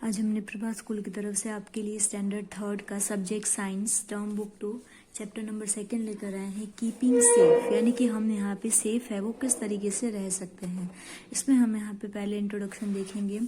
आज हमने प्रभात स्कूल की तरफ से आपके लिए स्टैंडर्ड थर्ड का subject science term book 2 chapter number 2 लेकर आए हैं कीपिंग सेफ, यानी कि हम यहाँ पे सेफ है वो किस तरीके से रह सकते हैं। इसमें हम यहाँ पे पहले इंट्रोडक्शन देखेंगे।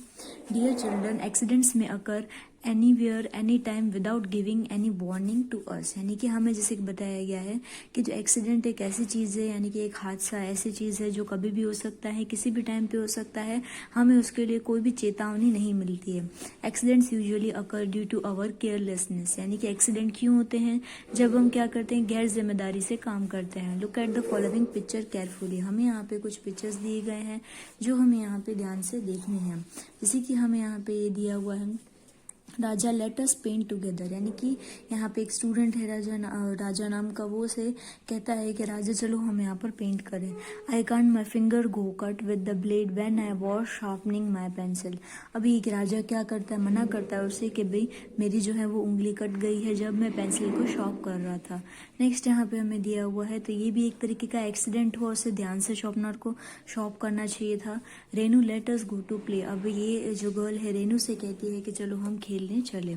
Dear children, accidents may occur anywhere any time without giving any warning to us, यानी कि हमें जैसे कि बताया गया है कि जो एक्सीडेंट एक ऐसी चीज़ है, यानी कि एक हादसा ऐसी चीज़ है जो कभी भी हो सकता है, किसी भी टाइम पे हो सकता है, हमें उसके लिए कोई भी चेतावनी नहीं मिलती है। Accidents usually occur due to our carelessness, यानी कि एक्सीडेंट क्यों होते हैं? जब हम क्या करते हैं, गैर जिम्मेदारी से काम करते हैं। Look at the following picture carefully, हमें यहाँ पे कुछ पिक्चर्स दिए गए हैं जो हमें यहाँ पे ध्यान से देखनी है। जैसे कि हमें यहाँ पे ये दिया हुआ है राजा लेट अस पेंट टुगेदर, यानी कि यहाँ पे एक स्टूडेंट है राजा नाम का, वो से कहता है कि राजा चलो हम यहाँ पर पेंट करें। I can't my finger go cut with the blade when I was sharpening my pencil. अभी एक राजा क्या करता है, मना करता है उससे कि भाई मेरी जो है वो उंगली कट गई है जब मैं पेंसिल को शार्प कर रहा था। नेक्स्ट यहाँ पे हमें दिया हुआ है, तो ये भी एक तरीके का एक्सीडेंट हुआ, उसे ध्यान से शार्पनर को शार्प करना चाहिए था। Renu let us go to play, अब ये जो गर्ल है रेनू से कहती है कि चलो हम खेलने चले।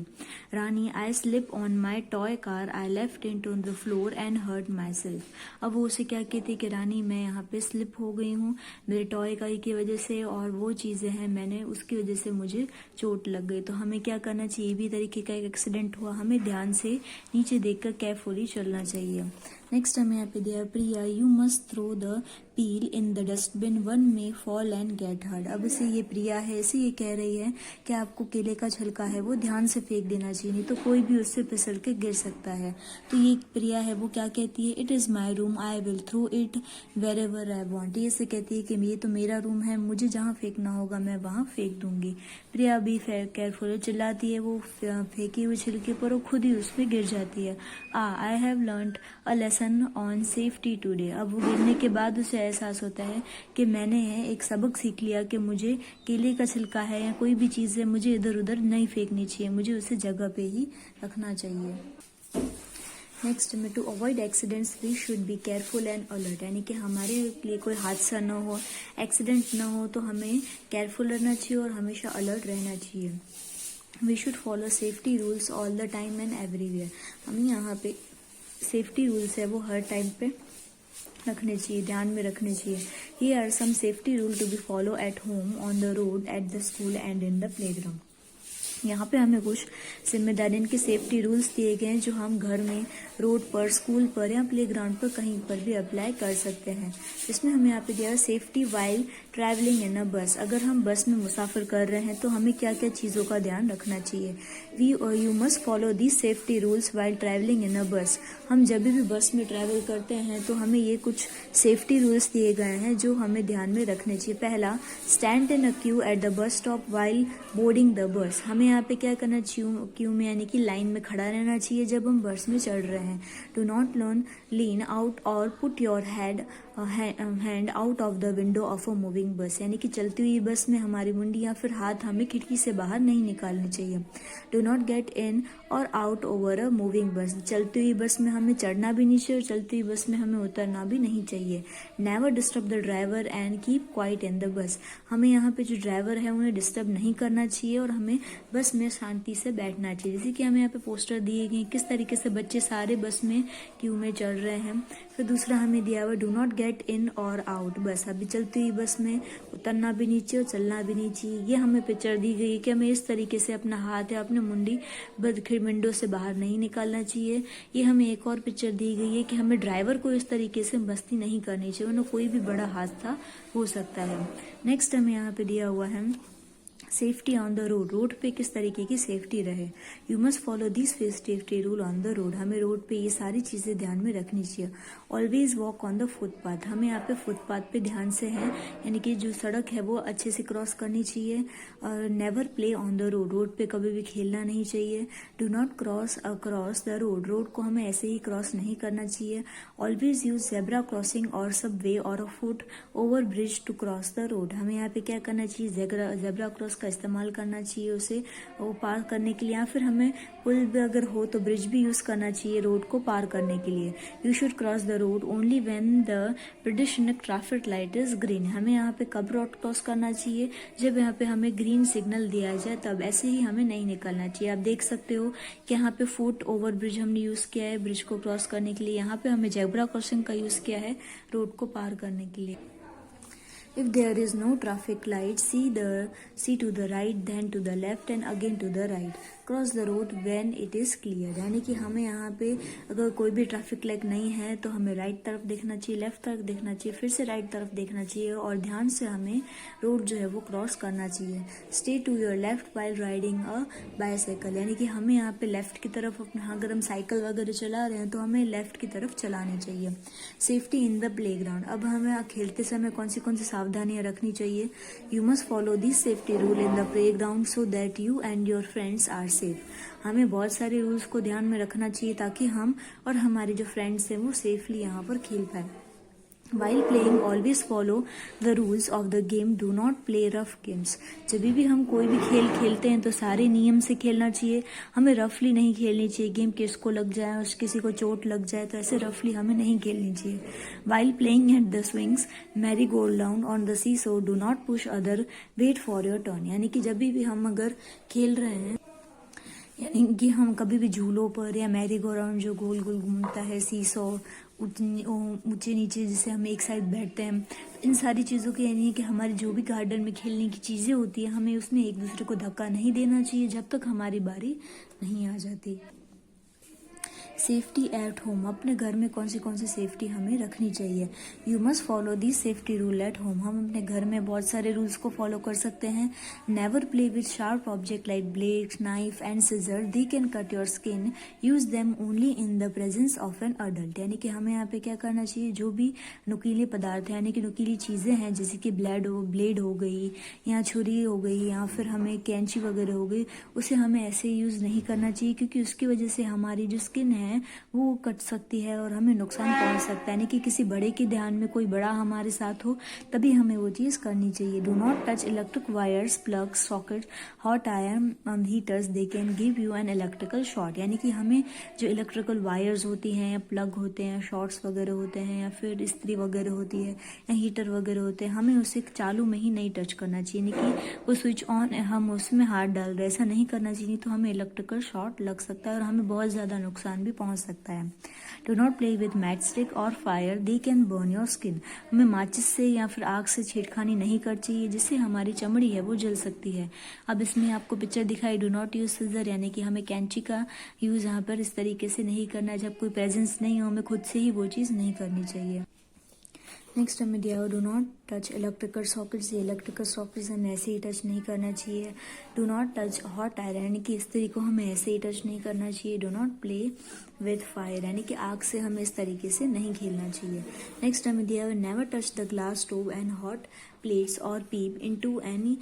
Rani I slip on my toy car, I left it on the floor and hurt myself. अब वो उसे क्या कहती है कि रानी मैं यहाँ पे स्लिप हो गई हूँ मेरे टॉय कार की वजह से, और वो चीज़ें हैं मैंने उसकी वजह से मुझे चोट लग गई। तो हमें क्या करना चाहिए, भी तरीके का एक एक्सीडेंट हुआ, हमें ध्यान से नीचे देखकर केयरफुली चलना चाहिए। नेक्स्ट हमें यहाँ पे दिया Priya you must throw the peel in the dustbin, one may fall and get hurt. अब इसे ये प्रिया है, इसे ये कह रही है कि आपको केले का छिलका है वो ध्यान से फेंक देना चाहिए, नहीं तो कोई भी उससे फिसल के गिर सकता है। तो ये प्रिया है वो क्या कहती है, it is my room I will throw it wherever I want. ये से कहती है कि ये तो मेरा रूम है, मुझे जहाँ फेंकना होगा मैं वहाँ फेंक दूंगी। प्रिया भी केयरफुल चिल्लाती है, वो फेंकी हुई छिलके पर वो खुद ही उस पर गिर जाती है। I have learned a lesson on safety today. अब वो गिरने के बाद उसे एहसास होता है कि मैंने एक सबक सीख लिया कि मुझे केले का छिलका है या कोई भी चीज़ है मुझे इधर उधर नहीं फेंकनी चाहिए, मुझे उसे जगह पे ही रखना चाहिए। नेक्स्ट में to avoid accidents we should be careful and alert, यानी कि हमारे लिए कोई हादसा न हो, एक्सीडेंट न हो, तो हमें केयरफुल रहना चाहिए और हमेशा अलर्ट रहना चाहिए। We should follow safety rules all the time and everywhere, हमें यहाँ पे सेफ्टी रूल्स है वो हर टाइम पे रखने चाहिए, ध्यान में रखने चाहिए। Here are some safety rule to be follow at home, on the road, at the school and in the playground. यहाँ पे हमें कुछ जिम्मेदारियों के सेफ्टी रूल्स दिए गए हैं जो हम घर में, रोड पर, स्कूल पर या प्लेग्राउंड पर कहीं पर भी अप्लाई कर सकते हैं। इसमें हमें यहाँ पे दिया है safety while travelling in a बस। अगर हम बस में मुसाफिर कर रहे हैं तो हमें क्या क्या चीज़ों का ध्यान रखना चाहिए। You must follow the safety rules while travelling in a bus. हम जब भी बस में ट्रैवल करते हैं तो हमें ये कुछ सेफ्टी रूल्स दिए गए हैं जो हमें ध्यान में रखने चाहिए। पहला, stand in a Q at the bus stop while boarding the bus. हमें यहाँ पे क्या करना चाहिए, क्यू में यानी कि लाइन में खड़ा रहना चाहिए जब हम बस में चढ़ रहे हैं। डू नॉट लीन आउट और put your hand out of the window of a moving बस, यानी कि चलती हुई बस में हमारी मुंडी या फिर हाथ हमें खिड़की से बाहर नहीं निकालनी चाहिए। डू नॉट गेट इन और आउट ओवर अ मूविंग बस, चलती हुई बस में हमें चढ़ना भी नहीं चाहिए और चलती हुई बस में हमें उतरना भी नहीं चाहिए। Never disturb the driver and keep quiet in the bus, हमें यहाँ पे जो ड्राइवर है उन्हें डिस्टर्ब नहीं करना चाहिए और हमें बस में शांति से बैठना चाहिए। जैसे कि हमें यहाँ पे पोस्टर दिए गए किस तरीके से बच्चे सारे बस में क्यू में चढ़ रहे हैं। फिर दूसरा हमें दिया हुआ डू नॉट गेट इन और आउट, बस अभी चलती हुई बस में उतरना भी नहीं चाहिए और चलना भी नहीं चाहिए। ये हमें पिक्चर दी गई है कि हमें इस तरीके से अपना हाथ या अपनी मुंडी विंडो से बाहर नहीं निकालना चाहिए। ये हमें एक और पिक्चर दी गई है कि हमें ड्राइवर को इस तरीके से मस्ती नहीं करनी चाहिए, वरना कोई भी बड़ा हादसा हो सकता है। नेक्स्ट हमें यहाँ पे दिया हुआ है safety on the road, road पे किस तरीके की सेफ्टी रहे। You must follow this safety rule on the road, हमें रोड पे ये सारी चीज़ें ध्यान में रखनी चाहिए। Always walk on the footpath, हमें यहाँ पे फुटपाथ पे ध्यान से है, यानी कि जो सड़क है वो अच्छे से क्रॉस करनी चाहिए। Never play on the road, road पे कभी भी खेलना नहीं चाहिए। Do not cross across the road, road को हमें ऐसे ही क्रॉस नहीं करना चाहिए। ऑलवेज यूज जेब्रा क्रॉसिंग और सब वे और a foot over bridge to cross the road, हमें यहाँ पे क्या करना चाहिए, जेब्रा क्रॉस का इस्तेमाल करना चाहिए उसे वो पार करने के लिए, या फिर हमें पुल भी अगर हो तो ब्रिज भी यूज़ करना चाहिए रोड को पार करने के लिए। You should cross the road only when the pedestrian traffic light is green. हमें यहाँ पे कब रोड क्रॉस करना चाहिए, जब यहाँ पे हमें ग्रीन सिग्नल दिया जाए तब, ऐसे ही हमें नहीं निकलना चाहिए। आप देख सकते हो कि यहाँ पे फुट ओवर ब्रिज हमने यूज़ किया है ब्रिज को क्रॉस करने के लिए, यहाँ पे हमें जेब्रा क्रॉसिंग का यूज़ किया है रोड को पार करने के लिए। If there is no traffic light, see to the right, then to the left and again to the right. Cross the road when it is clear. यानी कि हमें यहाँ पे अगर कोई भी ट्रैफिक लाइट नहीं है तो हमें राइट तरफ देखना चाहिए, लेफ्ट तरफ देखना चाहिए, फिर से राइट तरफ देखना चाहिए और ध्यान से हमें रोड जो है वो क्रॉस करना चाहिए। Stay to your left while riding a bicycle. यानी कि हमें यहाँ पे लेफ्ट की तरफ अपना, अगर हम साइकिल वगैरह चला रहे हैं तो हमें लेफ्ट की तरफ चलानी चाहिए। Safety in the playground. अब हमें खेलते समय कौन सी सावधानियां रखनी चाहिए। You must follow this safety rule in the playground so that you and your friends are safe. हमें बहुत सारे रूल्स को ध्यान में रखना चाहिए ताकि हम और हमारे जो फ्रेंड्स हैं वो सेफली यहाँ पर खेल पाए। While playing, always follow the rules of the game. Do not play rough games. जब भी हम कोई भी खेल खेलते हैं तो सारे नियम से खेलना चाहिए, हमें रफली नहीं खेलनी चाहिए। गेम किसको लग जाए और किसी को चोट लग जाए तो ऐसे रफली हमें नहीं खेलनी चाहिए। While playing at the swings, merry-go-round on the seesaw, do not push other, wait for your turn. यानी कि जब भी हम अगर खेल रहे हैं, यानी कि हम कभी भी झूलों पर या मैरी गो राउंड जो गोल गोल घूमता है, सीसो, ऊंचे नीचे जिसे हम एक साइड बैठते हैं, इन सारी चीज़ों के यानी कि हमारी जो भी गार्डन में खेलने की चीज़ें होती है हमें उसमें एक दूसरे को धक्का नहीं देना चाहिए जब तक हमारी बारी नहीं आ जाती। Safety at home. अपने घर में कौन सी सेफ्टी हमें रखनी चाहिए। You must follow this safety rule at home. हम अपने घर में बहुत सारे रूल्स को फॉलो कर सकते हैं। Never play with sharp object like blades, knife and scissor, they can cut your skin, use them only in the presence of an adult. यानी कि हमें यहाँ पे क्या करना चाहिए, जो भी नुकीले पदार्थ है यानी कि नुकीली चीज़ें हैं जैसे कि ब्लेड हो गई या छुरी हो गई या फिर हमें कैंची वगैरह हो गई, उसे हमें ऐसे यूज़ नहीं करना चाहिए क्योंकि उसकी वजह से हमारी जो स्किन है वो कट सकती है और हमें नुकसान पहुंच सकता है। यानी कि किसी बड़े के ध्यान में कोई बड़ा हमारे साथ हो तभी हमें वो चीज़ करनी चाहिए। Do not touch electric wires, plugs, socket, hot iron heaters, they can give you an electrical short. यानी कि हमें जो इलेक्ट्रिकल वायर्स होती हैं या प्लग होते हैं, शॉर्ट्स वगैरह होते हैं या फिर इस्त्री वगैरह होती है या हीटर वगैरह होते हैं, हमें उसे चालू में ही नहीं टच करना चाहिए। यानी कि वो स्विच ऑन है हम उसमें हाथ डाल रहे, ऐसा नहीं करना चाहिए, तो हमें इलेक्ट्रिकल शॉर्ट लग सकता है और हमें बहुत ज़्यादा नुकसान भी पहुंच सकता है। Do not play with match stick or fire, they can burn your skin. हमें माचिस से या फिर आग से छेड़खानी नहीं करनी चाहिए जिससे हमारी चमड़ी है वो जल सकती है। अब इसमें आपको पिक्चर दिखाई, डू नॉट यूज सिजर, यानी कि हमें कैंची का यूज यहाँ पर इस तरीके से नहीं करना है। जब कोई प्रेजेंस नहीं हो हमें खुद से ही वो चीज़ नहीं करनी चाहिए। नेक्स्ट हमें दिया हुआ, do not touch electrical sockets. ये इलेक्ट्रिकल सॉकेट्स हमें ऐसे ही टच नहीं करना चाहिए। Do not touch hot iron, यानी कि इस तरीके को हमें ऐसे ही टच नहीं करना चाहिए। Do not play with fire, यानी कि आग से हमें इस तरीके से नहीं खेलना चाहिए। नेक्स्ट हमें दिया हुआ, never touch the glass stove and hot plates or peep into any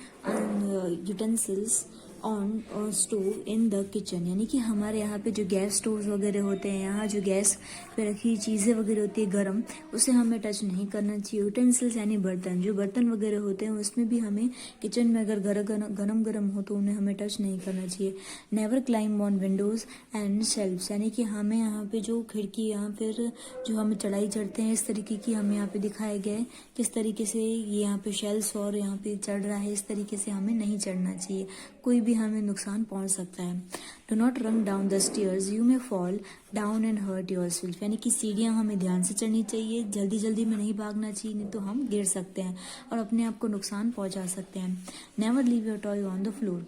utensils on stove in the kitchen. यानी कि हमारे यहाँ पे जो गैस स्टोव वगैरह होते हैं, यहाँ जो गैस पे रखी चीज़ें वगैरह होती है गर्म, उसे हमें टच नहीं करना चाहिए। यूटेंसिल्स यानी बर्तन, जो बर्तन वगैरह होते हैं उसमें भी हमें किचन में अगर गरम हो तो उन्हें हमें टच नहीं करना चाहिए। Never climb on windows and shelves, यानी कि हमें यहाँ पे जो खिड़की या फिर जो हमें चढ़ाई चढ़ते हैं इस तरीके की हमें यहाँ पे दिखाया गया है किस तरीके से ये यहाँ पे शेल्फ्स और यहाँ पे चढ़ रहा है, इस तरीके से हमें नहीं चढ़ना चाहिए, कोई भी हमें नुकसान पहुंच सकता है। Do not run down the stairs, you may fall down and hurt yourself, यानी कि सीढ़ियां हमें ध्यान से चढ़नी चाहिए, जल्दी जल्दी में नहीं भागना चाहिए, नहीं तो हम गिर सकते हैं और अपने आप को नुकसान पहुंचा सकते हैं। Never leave your toy on the floor,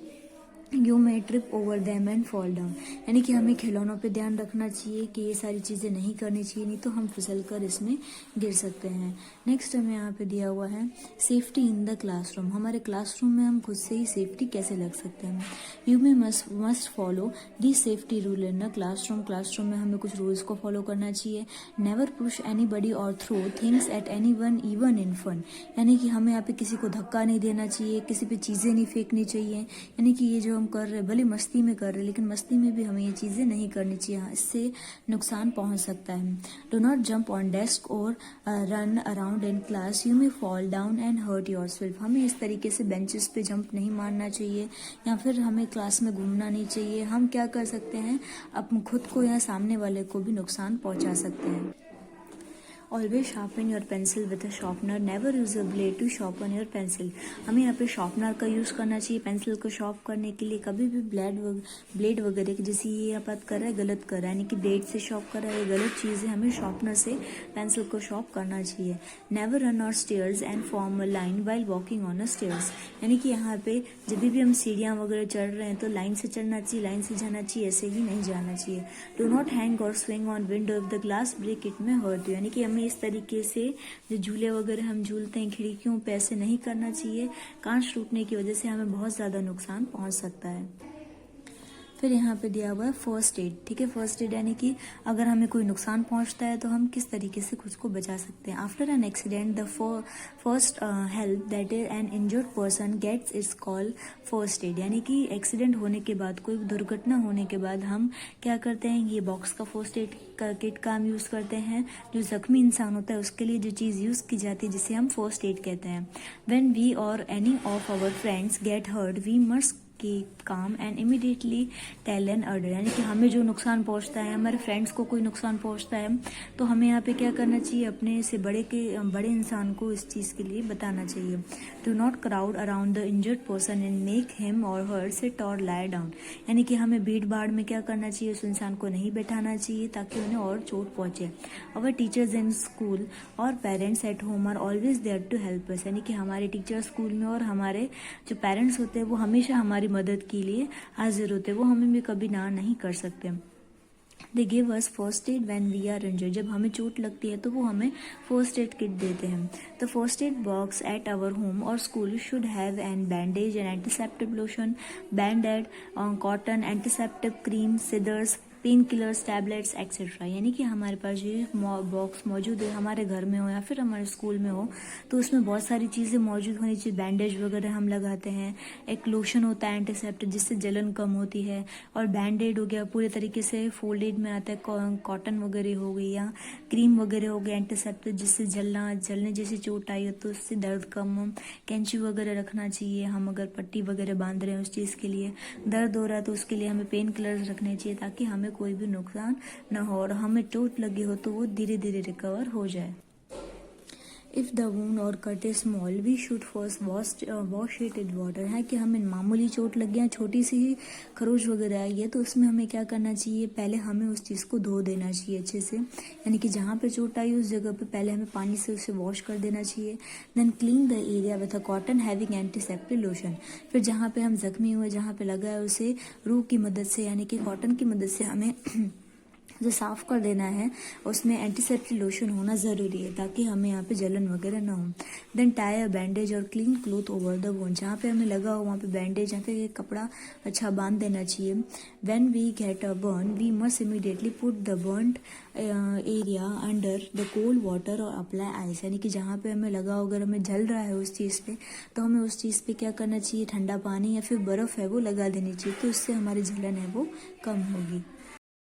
you may trip over them and fall down, यानी कि हमें खिलौनों पे ध्यान रखना चाहिए कि ये सारी चीज़ें नहीं करनी चाहिए, नहीं तो हम फिसल कर इसमें गिर सकते हैं। नेक्स्ट हमें यहाँ पे दिया हुआ है, सेफ्टी इन द क्लासरूम। हमारे क्लासरूम में हम खुद से ही सेफ्टी कैसे लग सकते हैं। You may must follow the safety rule in the classroom. Classroom में हमें कुछ रूल्स को फॉलो करना चाहिए। Never push anybody or throw things at anyone even in fun, यानी कि हमें यहाँ पे किसी को धक्का नहीं देना चाहिए, किसी पे चीज़ें नहीं फेंकनी चाहिए। यानी कि ये जो हम कर रहे हैं, भले मस्ती में कर रहे हैं, लेकिन मस्ती में भी हमें ये चीज़ें नहीं करनी चाहिए, हाँ, इससे नुकसान पहुंच सकता है। Do not jump on desk or run around in class, you may fall down and hurt yourself. हमें इस तरीके से बेंचेस पे जंप नहीं मारना चाहिए, या फिर हमें क्लास में घूमना नहीं चाहिए। हम क्या कर सकते हैं, अपने खुद को या सामने वाले को भी नुकसान पहुंचा सकते हैं। Always sharpen your pencil with a sharpener, never use a blade to sharpen your pencil. हमें यहाँ पे शार्पनर का यूज़ करना चाहिए पेंसिल को शार्प करने के लिए। कभी भी ब्लेड वगैरह की, जैसे ये आप कर रहा है गलत कर रहा है, यानी कि ब्लेड से शार्प कर रहा है, ये गलत चीज़ है। हमें शार्पनर से पेंसिल को शार्प करना चाहिए। Never run on stairs and form a line while walking on a stairs, यानी कि यहाँ पे जब भी हम सीढ़ियाँ वगैरह चढ़ रहे हैं तो लाइन से चढ़ना चाहिए, लाइन से जाना चाहिए, ऐसे ही नहीं जाना चाहिए। Do not hang or swing on window if the glass break it may hurt you, यानी कि हमें इस तरीके से जो झूले वगैरह हम झूलते हैं खिड़कियों पे, ऐसे नहीं करना चाहिए। कांच टूटने की वजह से हमें बहुत ज़्यादा नुकसान पहुंच सकता है। फिर यहाँ पे दिया हुआ है फर्स्ट एड, ठीक है। फर्स्ट एड यानी कि अगर हमें कोई नुकसान पहुंचता है तो हम किस तरीके से खुद को बचा सकते हैं। After an accident the first help that is an injured person gets its call first aid, यानी कि एक्सीडेंट होने के बाद, कोई दुर्घटना होने के बाद हम क्या करते हैं, ये बॉक्स का फर्स्ट एड का किट का हम यूज़ करते हैं। जो जख्मी इंसान होता है उसके लिए जो चीज़ यूज़ की जाती है जिसे हम फर्स्ट एड कहते हैं। When we or any of our friends get hurt we must keep calm and immediately tell an adult, यानी कि हमें जो नुकसान पहुंचता है, हमारे फ्रेंड्स को कोई नुकसान पहुंचता है, तो हमें यहाँ पे क्या करना चाहिए, अपने से बड़े इंसान को इस चीज़ के लिए बताना चाहिए। Do not crowd around the injured person and make him और हर सिट और लाई डाउन, यानी कि हमें भीड़ भाड़ में क्या करना चाहिए, उस इंसान को नहीं बैठाना चाहिए ताकि उन्हें और चोट पहुंचे। अवर टीचर्स इन स्कूल और parents at home are always there to help us, यानी कि हमारे टीचर स्कूल में और हमारे जो पेरेंट्स होते हैं वो हमेशा हमारी मदद के लिए हाजिर होते हैं, वो हमें भी कभी ना नहीं कर सकते। They give us first aid when we are injured, जब हमें चोट लगती है तो वो हमें फर्स्ट एड किट देते हैं। The first aid box at our home or school should have an bandage and antiseptic lotion, band aid cotton, antiseptic cream, scissors, pain killers, tablets etcetera, यानी कि हमारे पास जो बॉक्स मौजूद है, हमारे घर में हो या फिर हमारे स्कूल में हो, तो उसमें बहुत सारी चीज़ें मौजूद होनी चाहिए। बैंडेज वगैरह हम लगाते हैं, एक लोशन होता है एंटीसेप्टिक जिससे जलन कम होती है, और बैंडेड हो गया पूरे तरीके से फोल्डेड में आता है, कॉटन वगैरह हो गई या क्रीम वगैरह हो गया एंटीसेप्टिक जिससे जलने जैसी चोट आई हो तो उससे दर्द कम हो। कैंची वगैरह रखना चाहिए, हम अगर पट्टी वगैरह बांध रहे हैं उस चीज़ के लिए, दर्द हो रहा है तो उसके लिए हमें पेन किलर्स रखने चाहिए ताकि हमें कोई भी नुकसान न हो और हमें चोट लगी हो तो वो धीरे धीरे रिकवर हो जाए। If the wound or cut is small we should first wash it in water, है कि हमें मामूली चोट लगी है, छोटी सी ही खरोच वगैरह आई है तो उसमें हमें क्या करना चाहिए, पहले हमें उस चीज़ को धो देना चाहिए अच्छे से, यानी कि जहाँ पे चोट आई उस जगह पे पहले हमें पानी से उसे वॉश कर देना चाहिए। Then clean the area with a cotton having antiseptic lotion, फिर जहाँ पे हम जख्मी हुए, जहाँ पे लगा है उसे रूह की मदद से यानी कि कॉटन की मदद से हमें जो साफ कर देना है उसमें एंटीसेप्टिक लोशन होना ज़रूरी है ताकि हमें यहाँ पे जलन वगैरह ना हो। देन टाई अ बैंडेज और clean cloth over the wound, जहाँ पे हमें लगा हो वहाँ पे बैंडेज या फिर कपड़ा अच्छा बांध देना चाहिए। When we get a burn we must immediately put the burned area under the cold water और अप्लाई आइस, यानी कि जहाँ पे हमें लगा हो अगर हमें जल रहा है उस चीज़ पे तो हमें उस चीज़ पे क्या करना चाहिए, ठंडा पानी या फिर बर्फ़ है वो लगा देनी चाहिए, तो उससे हमारी जलन है वो कम होगी।